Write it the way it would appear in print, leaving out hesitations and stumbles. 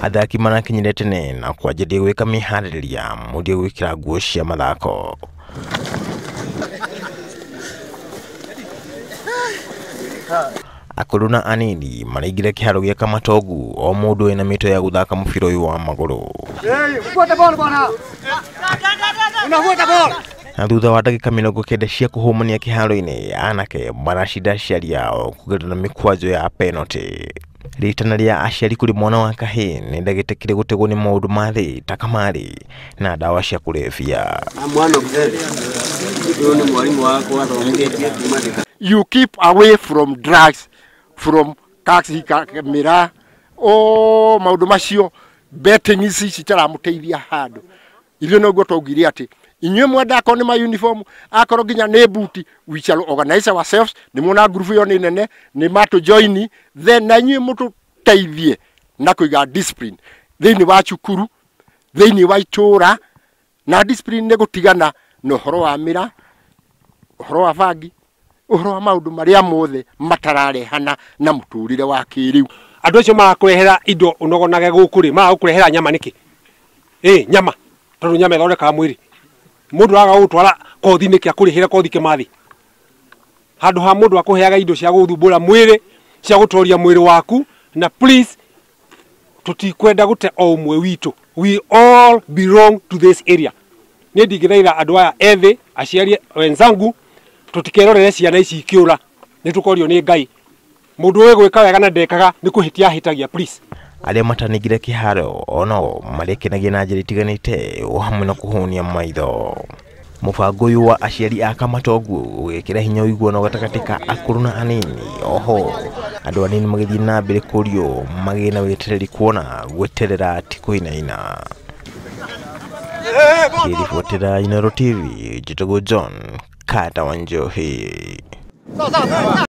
athaki marakinyire tene na kwanjĩrĩria gwĩka mĩharĩrĩria mũthia gwĩkĩra nguo cia mathako. Akũrũ na anini maraingĩra kĩharo gĩa Kamatogu, o mũndũ ena mĩto ya gũthaka mũbira ũyũ wa magũrũ. Na thutha wa ndagĩka 90 cia kũhũmania kĩharo-inĩ, anake maracinda aciari ao kũgerera mĩkwanjo ya penalty. Ritana rĩa aciari kũrĩ mwana wa kahĩĩ nĩ ndagĩtĩkire gũtegwo nĩ maũndũ ma thĩ ta kamarĩ na ndawa cia kũrebia. You keep away from drugs, from taxi camera, maũndũ macio, betting ici citaramũteithia handũ. Ithuĩ no guo twaugire atĩ inyuĩ mwenda akorwo nĩ ma uniform, akorwo nginya nĩ buti, we shall organize ourselves, nĩ muona group yo nĩ nene, nĩ matũ join, then na inyuĩ mũtũteithie na kũiga discipline thĩinĩ wa cukuru, thĩinĩ wa itũũra, na discipline nĩ gũtigana na ũhoro wa mĩra, ũhoro wa bangi, ũhoro wa maũndũ marĩa mothe matararehana na mũtũrĩre wa kĩrĩu. Andũ acio marakũrehera indo ũnogonage gũkũ rĩ, magakũrehera nyama nĩkĩ? Nyama, tondũ nyama ĩthondekaga mwĩrĩ. Mũndũ araga gũtwara kothi nĩkĩ akũrĩhĩra kothi kĩmathi. Handũ ha mũndũ akũheaga indo cia gũthumbũra mwĩrĩ, cia gũtoria mwĩrĩ waku, na please tutikwenda gũte o ũmwe witũ. We all belong to this area. Nĩ ndingĩthaitha andũ aya ethĩ, aciari wenzangu, tutikerorere ciana ici ikĩũra, nĩ tũkorio nĩ Ngai. Mũndũ ũyũ gwĩka wega na ndekaga nĩ kũhĩtia hĩtagia please. Arĩa matanigire kĩharo ono marekenagia na njĩra itiganĩte o hamwe na kũhũnia maitho. Mũbango ũyũ wa aciari a Kamatogu ũgĩkĩra hinya ũiguano gatagatĩ ka akũrũ na anini. Oho andũ anini magĩthiĩ na mbere kũrio magĩe na wetereri kuona gweterera ti kũinaina. Kĩribotera Inooro TV, njĩtagwo John Kata Wanjohi.